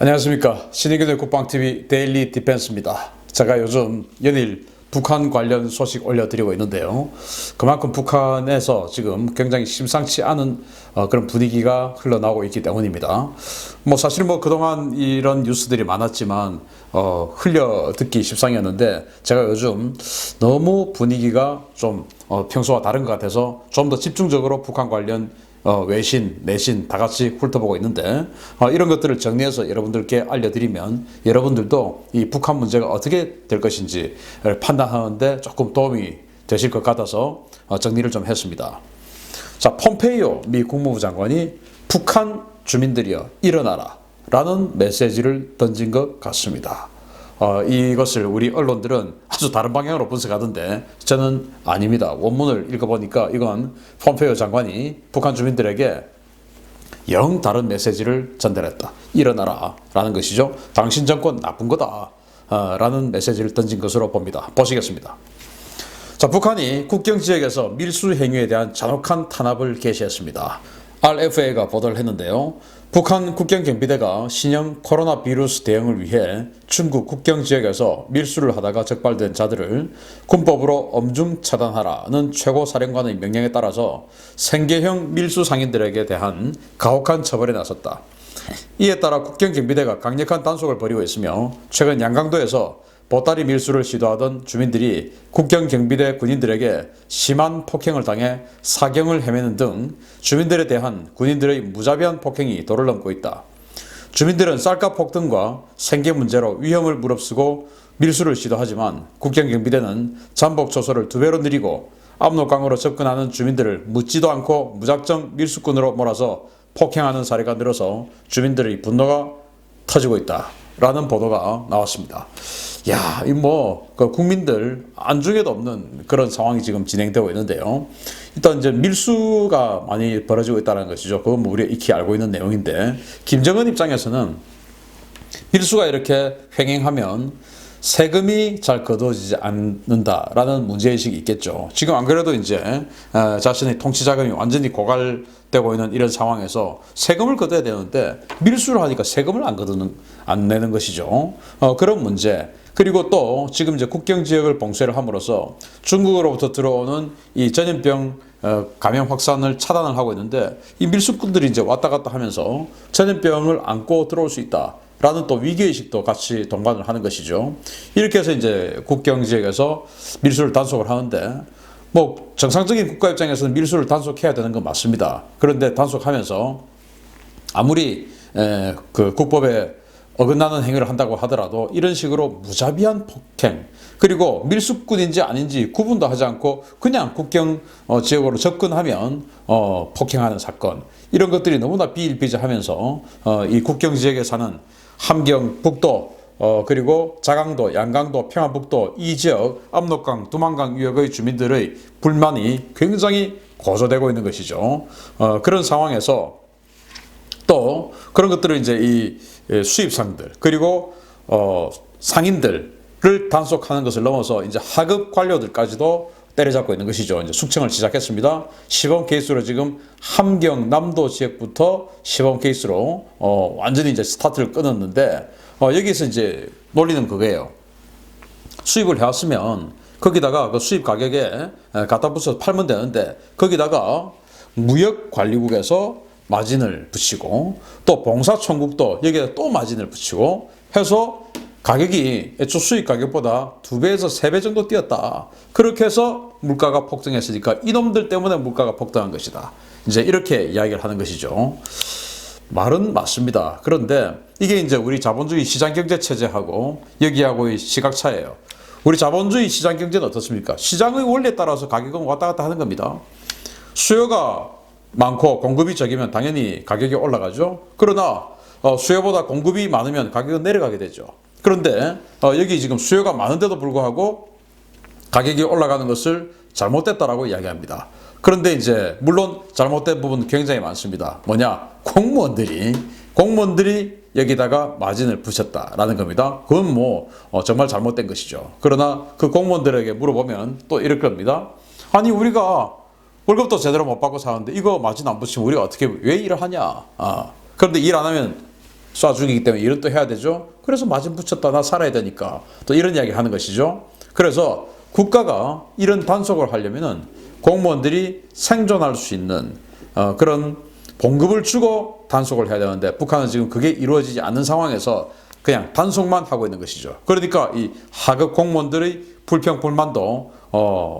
안녕하십니까. 신의균의 국방TV 데일리 디펜스입니다. 제가 요즘 연일 북한 관련 소식 올려드리고 있는데요. 그만큼 북한에서 지금 굉장히 심상치 않은 그런 분위기가 흘러나오고 있기 때문입니다. 사실 그동안 이런 뉴스들이 많았지만 흘려 듣기 십상이었는데, 제가 요즘 너무 분위기가 좀 평소와 다른 것 같아서 좀 더 집중적으로 북한 관련 외신, 내신 다 같이 훑어보고 있는데, 이런 것들을 정리해서 여러분들께 알려드리면 여러분들도 이 북한 문제가 어떻게 될 것인지 판단하는데 조금 도움이 되실 것 같아서 정리를 좀 했습니다. 자, 폼페이오 미 국무부 장관이 북한 주민들이여 일어나라 라는 메시지를 던진 것 같습니다. 이것을 우리 언론들은 아주 다른 방향으로 분석하던데 저는 아닙니다. 원문을 읽어보니까 이건 폼페이오 장관이 북한 주민들에게 영 다른 메시지를 전달했다. 일어나라 라는 것이죠. 당신 정권 나쁜 거다 라는 메시지를 던진 것으로 봅니다. 보시겠습니다. 자, 북한이 국경 지역에서 밀수 행위에 대한 잔혹한 탄압을 개시했습니다. RFA가 보도를 했는데요. 북한 국경경비대가 신형 코로나 바이러스 대응을 위해 중국 국경 지역에서 밀수를 하다가 적발된 자들을 군법으로 엄중 처단하라는 최고사령관의 명령에 따라서 생계형 밀수 상인들에게 대한 가혹한 처벌에 나섰다. 이에 따라 국경경비대가 강력한 단속을 벌이고 있으며, 최근 양강도에서 보따리 밀수를 시도하던 주민들이 국경경비대 군인들에게 심한 폭행을 당해 사경을 헤매는 등 주민들에 대한 군인들의 무자비한 폭행이 도를 넘고 있다. 주민들은 쌀값 폭등과 생계 문제로 위험을 무릅쓰고 밀수를 시도하지만 국경경비대는 잠복 초소를 2배로 늘리고 압록강으로 접근하는 주민들을 묻지도 않고 무작정 밀수꾼으로 몰아서 폭행하는 사례가 늘어서 주민들의 분노가 터지고 있다 라는 보도가 나왔습니다. 야, 국민들 안중에도 없는 그런 상황이 지금 진행되고 있는데요. 일단 이제 밀수가 많이 벌어지고 있다는 것이죠. 그건 우리가 익히 알고 있는 내용인데, 김정은 입장에서는 밀수가 이렇게 횡행하면 세금이 잘 거두어지지 않는다라는 문제의식이 있겠죠. 지금 안 그래도 이제 자신의 통치 자금이 완전히 고갈되고 있는 이런 상황에서 세금을 거둬야 되는데 밀수를 하니까 세금을 안 내는 것이죠. 그런 문제. 그리고 또 지금 이제 국경 지역을 봉쇄를 함으로써 중국으로부터 들어오는 이 전염병 감염 확산을 차단을 하고 있는데, 이 밀수꾼들이 이제 왔다 갔다 하면서 전염병을 안고 들어올 수 있다 라는 또 위기의식도 같이 동반을 하는 것이죠. 이렇게 해서 이제 국경 지역에서 밀수를 단속을 하는데, 정상적인 국가 입장에서는 밀수를 단속해야 되는 건 맞습니다. 그런데 단속하면서 아무리 그 국법에 어긋나는 행위를 한다고 하더라도 이런 식으로 무자비한 폭행, 그리고 밀수꾼인지 아닌지 구분도 하지 않고 그냥 국경 지역으로 접근하면 폭행하는 사건, 이런 것들이 너무나 비일비재하면서 이 국경 지역에 사는 함경북도, 그리고 자강도, 양강도, 평안북도 이 지역 압록강, 두만강 유역의 주민들의 불만이 굉장히 고조되고 있는 것이죠. 그런 상황에서 또 그런 것들을 이제 이 수입상들, 그리고 상인들을 단속하는 것을 넘어서 이제 하급 관료들까지도 때려잡고 있는 것이죠. 이제 숙청을 시작했습니다. 시범 케이스로 지금 함경 남도 지역부터 시범 케이스로 완전히 이제 스타트를 끊었는데, 여기서 이제 논리는 그거예요. 수입을 해왔으면 거기다가 그 수입 가격에 갖다 붙여서 팔면 되는데, 거기다가 무역관리국에서 마진을 붙이고 또 봉사총국도 여기에 또 마진을 붙이고 해서 가격이 애초 수입 가격보다 2배에서 3배 정도 뛰었다. 그렇게 해서 물가가 폭등했으니까 이놈들 때문에 물가가 폭등한 것이다. 이제 이렇게 이야기를 하는 것이죠. 말은 맞습니다. 그런데 이게 이제 우리 자본주의 시장경제 체제하고 여기하고의 시각차예요. 우리 자본주의 시장경제는 어떻습니까? 시장의 원리에 따라서 가격은 왔다 갔다 하는 겁니다. 수요가 많고 공급이 적으면 당연히 가격이 올라가죠. 그러나 수요보다 공급이 많으면 가격은 내려가게 되죠. 그런데 여기 지금 수요가 많은데도 불구하고 가격이 올라가는 것을 잘못됐다라고 이야기합니다. 그런데 이제 물론 잘못된 부분 굉장히 많습니다. 뭐냐? 공무원들이 여기다가 마진을 붙였다라는 겁니다. 그건 정말 잘못된 것이죠. 그러나 그 공무원들에게 물어보면 또 이럴 겁니다. 아니, 우리가 월급도 제대로 못 받고 사는데 이거 마진 안 붙이면 우리가 왜 일을 하냐. 그런데 일 안 하면 쏴 죽이기 때문에 일은 또 해야 되죠. 그래서 맞은 붙였다 나 살아야 되니까 또 이런 이야기 하는 것이죠. 그래서 국가가 이런 단속을 하려면은 공무원들이 생존할 수 있는 그런 봉급을 주고 단속을 해야 되는데 북한은 지금 그게 이루어지지 않는 상황에서 그냥 단속만 하고 있는 것이죠. 그러니까 이 하급 공무원들의 불평 불만도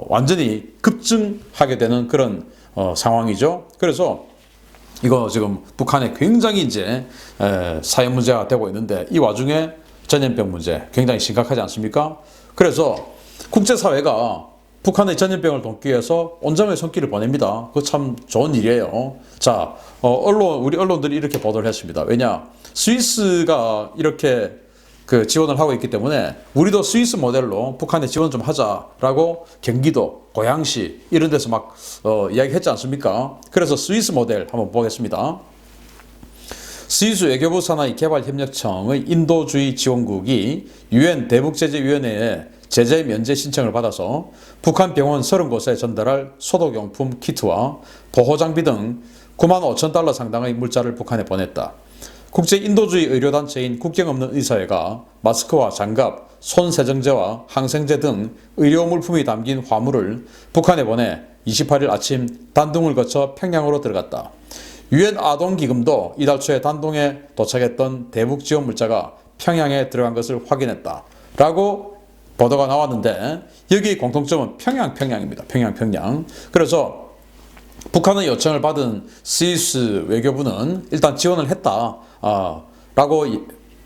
완전히 급증하게 되는 그런 상황이죠. 그래서 이거 지금 북한에 굉장히 이제 사회 문제가 되고 있는데 이 와중에 전염병 문제 굉장히 심각하지 않습니까? 그래서 국제사회가 북한의 전염병을 돕기 위해서 온정의 손길을 보냅니다. 그거 참 좋은 일이에요. 자, 우리 언론들이 이렇게 보도를 했습니다. 왜냐? 스위스가 이렇게 그 지원을 하고 있기 때문에 우리도 스위스 모델로 북한에 지원 좀 하자라고 경기도, 고양시 이런 데서 막 이야기했지 않습니까? 그래서 스위스 모델 한번 보겠습니다. 스위스 외교부 산하의 개발협력청의 인도주의 지원국이 유엔 대북제재위원회에 제재 면제 신청을 받아서 북한 병원 30곳에 전달할 소독용품 키트와 보호장비 등 9만 5천 달러 상당의 물자를 북한에 보냈다. 국제 인도주의 의료단체인 국경없는 의사회가 마스크와 장갑, 손세정제와 항생제 등 의료물품이 담긴 화물을 북한에 보내 28일 아침 단둥을 거쳐 평양으로 들어갔다. 유엔 아동기금도 이달 초에 단둥에 도착했던 대북 지원 물자가 평양에 들어간 것을 확인했다. 라고 보도가 나왔는데 여기 공통점은 평양입니다. 평양. 그래서 북한의 요청을 받은 스위스 외교부는 일단 지원을 했다. 라고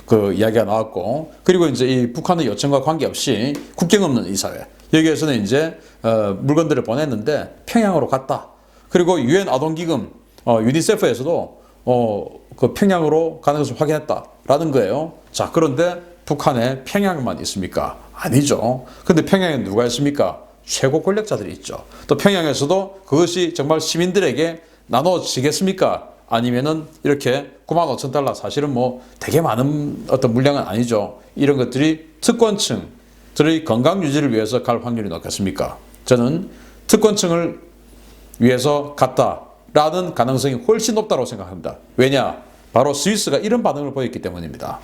그 이야기가 나왔고, 그리고 이제 이 북한의 요청과 관계없이 국경없는 의사회 여기에서는 이제 물건들을 보냈는데 평양으로 갔다. 그리고 유엔 아동기금 유니세프에서도 그 평양으로 가는 것을 확인했다라는 거예요. 자, 그런데 북한에 평양만 있습니까? 아니죠. 근데 평양에 누가 있습니까? 최고 권력자들이 있죠. 또 평양에서도 그것이 정말 시민들에게 나눠지겠습니까? 아니면은 이렇게 9만 5천 달러 사실은 뭐 되게 많은 어떤 물량은 아니죠. 이런 것들이 특권층들의 건강 유지를 위해서 갈 확률이 높겠습니까? 저는 특권층을 위해서 갔다라는 가능성이 훨씬 높다고 생각합니다. 왜냐? 바로 스위스가 이런 반응을 보였기 때문입니다.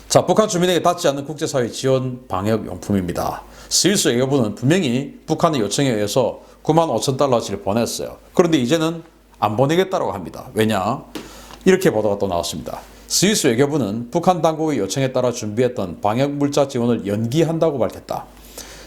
자, 북한 주민에게 닿지 않는 국제사회 지원 방역용품입니다. 스위스 외교부는 분명히 북한의 요청에 의해서 9만 5천 달러치를 보냈어요. 그런데 이제는 안 보내겠다고 합니다. 왜냐? 이렇게 보도가 또 나왔습니다. 스위스 외교부는 북한 당국의 요청에 따라 준비했던 방역 물자 지원을 연기한다고 밝혔다.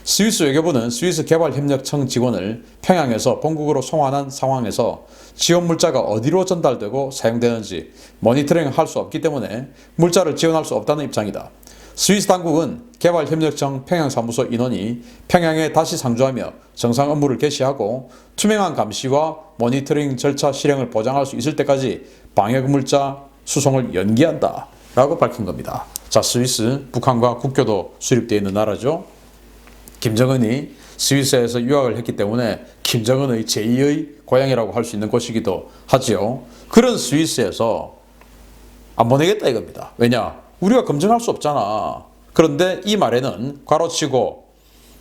스위스 외교부는 스위스 개발협력청 직원을 평양에서 본국으로 송환한 상황에서 지원 물자가 어디로 전달되고 사용되는지 모니터링할 수 없기 때문에 물자를 지원할 수 없다는 입장이다. 스위스 당국은 개발협력청 평양사무소 인원이 평양에 다시 상주하며 정상 업무를 개시하고 투명한 감시와 모니터링 절차 실행을 보장할 수 있을 때까지 방역물자 수송을 연기한다 라고 밝힌 겁니다. 자, 스위스, 북한과 국교도 수립되어 있는 나라죠. 김정은이 스위스에서 유학을 했기 때문에 김정은의 제2의 고향이라고 할 수 있는 곳이기도 하지요. 그런 스위스에서 안 보내겠다 이겁니다. 왜냐? 우리가 검증할 수 없잖아. 그런데 이 말에는 괄호치고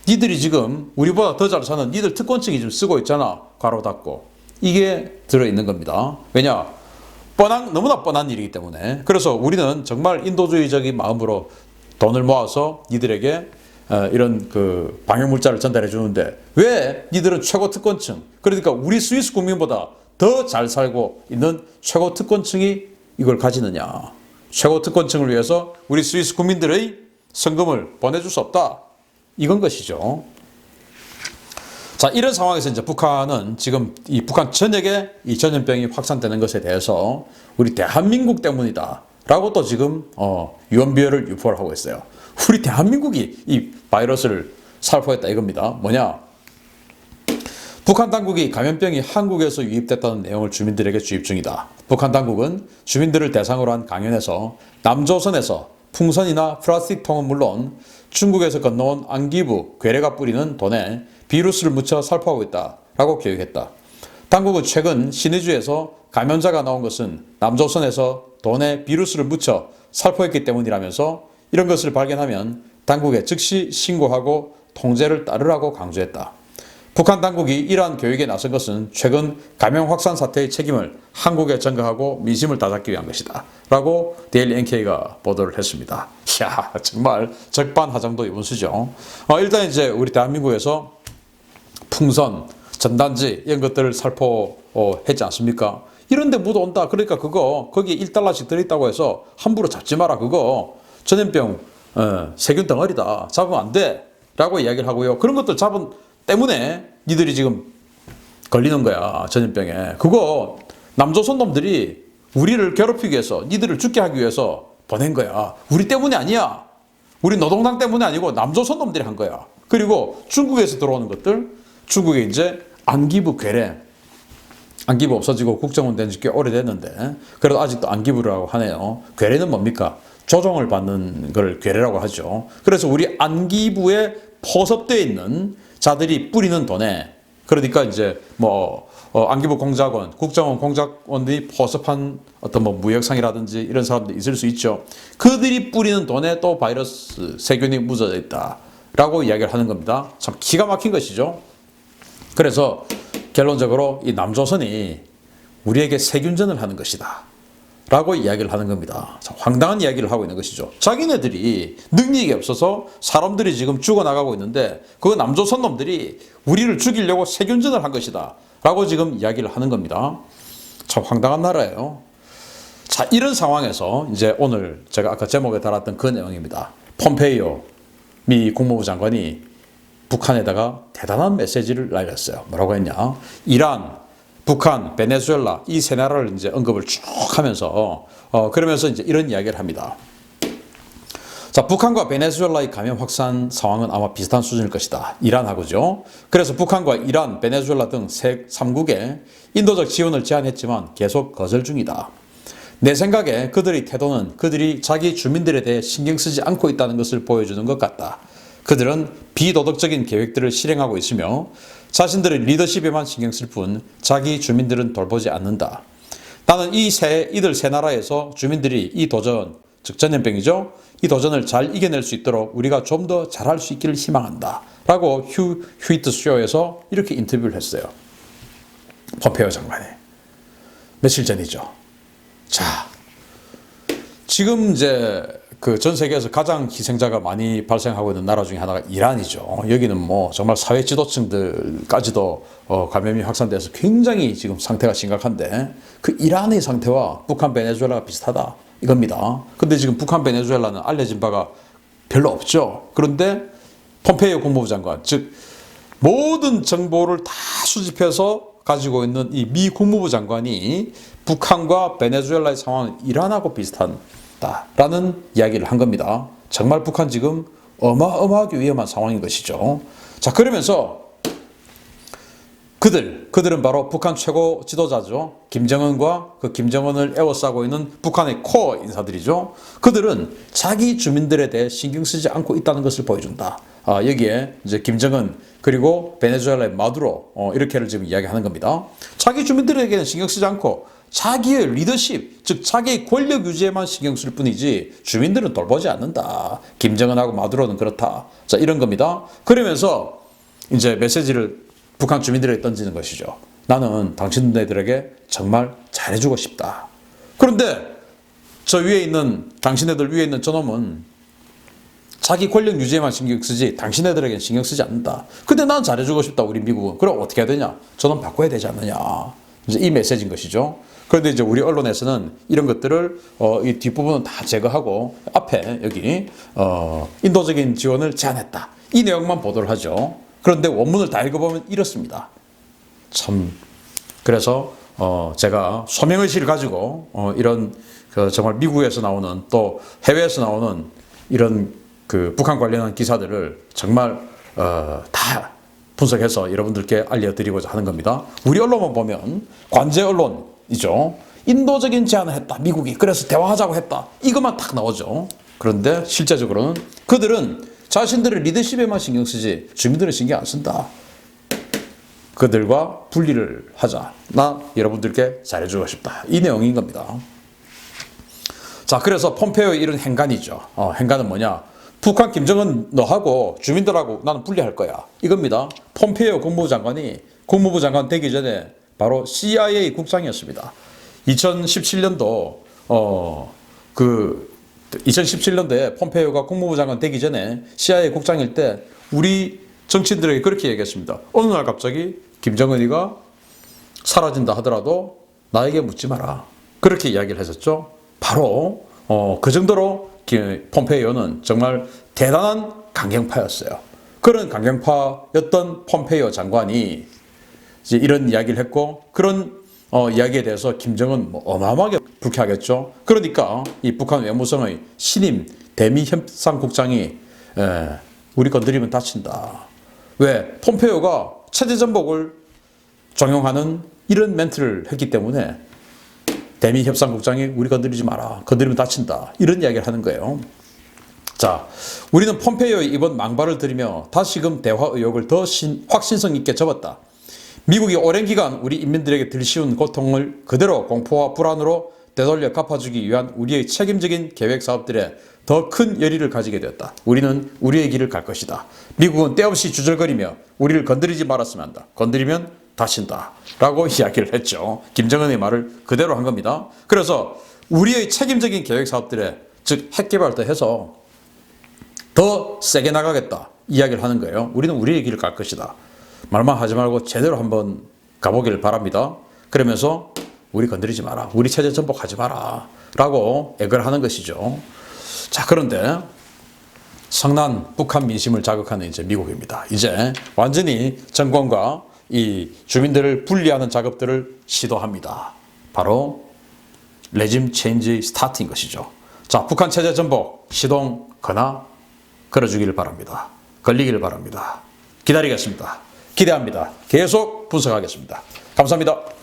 니들이 지금 우리보다 더 잘 사는 니들 특권층이 좀 쓰고 있잖아. 괄호 닫고. 이게 들어있는 겁니다. 왜냐? 너무나 뻔한 일이기 때문에. 그래서 우리는 정말 인도주의적인 마음으로 돈을 모아서 니들에게 이런 그 방역물자를 전달해 주는데 왜 니들은 최고 특권층, 그러니까 우리 스위스 국민보다 더 잘 살고 있는 최고 특권층이 이걸 가지느냐. 최고 특권층을 위해서 우리 스위스 국민들의 성금을 보내줄 수 없다. 이건 것이죠. 자, 이런 상황에서 이제 북한은 지금 이 북한 전역에 이 전염병이 확산되는 것에 대해서 우리 대한민국 때문이다 라고 또 지금 유언비어를 유포를 하고 있어요. 우리 대한민국이 이 바이러스를 살포했다 이겁니다. 뭐냐? 북한 당국이 감염병이 한국에서 유입됐다는 내용을 주민들에게 주입 중이다. 북한 당국은 주민들을 대상으로 한 강연에서 남조선에서 풍선이나 플라스틱 통은 물론 중국에서 건너온 안기부, 괴뢰가 뿌리는 돈에 비루스를 묻혀 살포하고 있다라고 교육했다. 당국은 최근 신의주에서 감염자가 나온 것은 남조선에서 돈에 비루스를 묻혀 살포했기 때문이라면서 이런 것을 발견하면 당국에 즉시 신고하고 통제를 따르라고 강조했다. 북한 당국이 이러한 교육에 나선 것은 최근 감염 확산 사태의 책임을 한국에 전가하고 민심을 다잡기 위한 것이다 라고 데일리 NK가 보도를 했습니다. 이야, 정말 적반하장도 이분수죠. 일단 이제 우리 대한민국에서 풍선, 전단지 이런 것들을 살포했지 않습니까? 이런데 묻어 온다. 그러니까 그거 거기에 1달러씩 들어있다고 해서 함부로 잡지 마라. 그거 전염병 세균 덩어리다. 잡으면 안 돼 라고 이야기를 하고요. 그런 것들 잡은 때문에 니들이 지금 걸리는 거야. 전염병에. 그거 남조선 놈들이 우리를 괴롭히기 위해서, 니들을 죽게 하기 위해서 보낸 거야. 우리 때문이 아니야. 우리 노동당 때문이 아니고 남조선 놈들이 한 거야. 그리고 중국에서 들어오는 것들, 중국에 이제 안기부 괴뢰, 안기부 없어지고 국정원 된 지 꽤 오래됐는데 그래도 아직도 안기부라고 하네요. 괴뢰는 뭡니까? 조종을 받는 걸 괴뢰라고 하죠. 그래서 우리 안기부에 포섭되어 있는 자들이 뿌리는 돈에, 그러니까 이제 안기부 공작원, 국정원 공작원들이 포섭한 어떤 무역상이라든지 이런 사람들이 있을 수 있죠. 그들이 뿌리는 돈에 또 바이러스 세균이 묻어져 있다라고 이야기를 하는 겁니다. 참 기가 막힌 것이죠. 그래서 결론적으로 이 남조선이 우리에게 세균전을 하는 것이다 라고 이야기를 하는 겁니다. 참 황당한 이야기를 하고 있는 것이죠. 자기네들이 능력이 없어서 사람들이 지금 죽어나가고 있는데 그 남조선 놈들이 우리를 죽이려고 세균전을 한 것이다 라고 지금 이야기를 하는 겁니다. 참 황당한 나라예요. 자, 이런 상황에서 이제 오늘 제가 아까 제목에 달았던 그 내용입니다. 폼페이오 미 국무부 장관이 북한에다가 대단한 메시지를 날렸어요. 뭐라고 했냐? 이란, 북한, 베네수엘라 이 세 나라를 이제 언급을 쭉 하면서 그러면서 이제 이런 이야기를 합니다. 자, 북한과 베네수엘라의 감염 확산 상황은 아마 비슷한 수준일 것이다. 이란하고죠. 그래서 북한과 이란, 베네수엘라 등 3국에 인도적 지원을 제안했지만 계속 거절 중이다. 내 생각에 그들의 태도는 그들이 자기 주민들에 대해 신경 쓰지 않고 있다는 것을 보여주는 것 같다. 그들은 비도덕적인 계획들을 실행하고 있으며 자신들의 리더십에만 신경 쓸 뿐 자기 주민들은 돌보지 않는다. 나는 이들 세 나라에서 주민들이 이 도전, 즉 전염병이죠. 이 도전을 잘 이겨낼 수 있도록 우리가 좀 더 잘할 수 있기를 희망한다. 라고 휴이트 쇼에서 이렇게 인터뷰를 했어요. 폼페이오 장관이. 며칠 전이죠. 자, 지금 이제 그 전 세계에서 가장 희생자가 많이 발생하고 있는 나라 중에 하나가 이란이죠. 여기는 정말 사회 지도층들까지도 감염이 확산돼서 굉장히 지금 상태가 심각한데 그 이란의 상태와 북한, 베네수엘라가 비슷하다 이겁니다. 근데 지금 북한, 베네수엘라는 알려진 바가 별로 없죠. 그런데 폼페이오 국무부 장관, 즉 모든 정보를 다 수집해서 가지고 있는 이 미 국무부 장관이 북한과 베네수엘라의 상황은 이란하고 비슷하다라는 이야기를 한 겁니다. 정말 북한 지금 어마어마하게 위험한 상황인 것이죠. 자, 그러면서 그들은 바로 북한 최고 지도자죠. 김정은과 그 김정은을 에워싸고 있는 북한의 코어 인사들이죠. 그들은 자기 주민들에 대해 신경 쓰지 않고 있다는 것을 보여준다. 여기에 이제 김정은 그리고 베네수엘라의 마두로 이렇게를 지금 이야기하는 겁니다. 자기 주민들에게는 신경 쓰지 않고 자기의 리더십, 즉 자기의 권력 유지에만 신경 쓸 뿐이지 주민들은 돌보지 않는다. 김정은하고 마두로는 그렇다. 자, 이런 겁니다. 그러면서 이제 메시지를 북한 주민들에게 던지는 것이죠. 나는 당신네들에게 정말 잘해주고 싶다. 그런데 저 위에 있는 당신네들 위에 있는 저놈은 자기 권력 유지에만 신경 쓰지 당신네들에게는 신경 쓰지 않는다. 근데 난 잘해주고 싶다. 우리 미국은. 그럼 어떻게 해야 되냐? 저놈 바꿔야 되지 않느냐. 이제 이 메시지인 것이죠. 그런데 이제 우리 언론에서는 이런 것들을 이 뒷부분은 다 제거하고 앞에 여기 인도적인 지원을 제안했다. 이 내용만 보도를 하죠. 그런데 원문을 다 읽어보면 이렇습니다. 참 그래서 제가 소명의식을 가지고 이런 정말 미국에서 나오는 또 해외에서 나오는 이런 그 북한 관련한 기사들을 정말 다 분석해서 여러분들께 알려드리고자 하는 겁니다. 우리 언론만 보면 관제 언론이죠. 인도적인 제안을 했다. 미국이. 그래서 대화하자고 했다. 이것만 딱 나오죠. 그런데 실제적으로는 그들은 자신들의 리더십에만 신경 쓰지 주민들은 신경 안 쓴다. 그들과 분리를 하자. 나 여러분들께 잘해주고 싶다. 이 내용인 겁니다. 자, 그래서 폼페이오의 이런 행간이죠. 행간은 뭐냐? 북한 김정은 너하고 주민들하고 나는 분리할 거야. 이겁니다. 폼페이오 국무부 장관이 국무부 장관 되기 전에 바로 CIA 국장이었습니다. 2017년도 2017년도에 폼페이오가 국무부 장관 되기 전에 CIA 국장일 때 우리 정치인들에게 그렇게 얘기했습니다. 어느 날 갑자기 김정은이가 사라진다 하더라도 나에게 묻지 마라. 그렇게 이야기를 했었죠. 바로 그 정도로 폼페이오는 정말 대단한 강경파였어요. 그런 강경파였던 폼페이오 장관이 이제 이런 이야기를 했고 그런 이야기에 대해서 김정은 어마어마하게 불쾌하겠죠. 그러니까 이 북한 외무성의 신임 대미협상국장이 우리 건드리면 다친다. 왜? 폼페이오가 체제전복을 종용하는 이런 멘트를 했기 때문에 대미협상국장이 우리 건드리지 마라. 건드리면 다친다. 이런 이야기를 하는 거예요. 자, 우리는 폼페이오의 이번 망발을 들이며 다시금 대화 의욕을 더 확신성 있게 접었다. 미국이 오랜 기간 우리 인민들에게 들씌운 고통을 그대로 공포와 불안으로 되돌려 갚아주기 위한 우리의 책임적인 계획 사업들에 더 큰 열의를 가지게 되었다. 우리는 우리의 길을 갈 것이다. 미국은 때없이 주절거리며 우리를 건드리지 말았으면 한다. 건드리면 다친다. 라고 이야기를 했죠. 김정은의 말을 그대로 한 겁니다. 그래서 우리의 책임적인 계획 사업들에 즉 핵개발도 해서 더 세게 나가겠다. 이야기를 하는 거예요. 우리는 우리의 길을 갈 것이다. 말만 하지 말고 제대로 한번 가보기를 바랍니다. 그러면서 우리 건드리지 마라. 우리 체제 전복하지 마라. 라고 애걸 하는 것이죠. 자, 그런데 성난 북한 민심을 자극하는 이제 미국입니다. 이제 완전히 정권과 이 주민들을 분리하는 작업들을 시도합니다. 바로 레짐 체인지 스타트인 것이죠. 자, 북한 체제 전복 시동 거나 걸어주기를 바랍니다. 걸리기를 바랍니다. 기다리겠습니다. 기대합니다. 계속 분석하겠습니다. 감사합니다.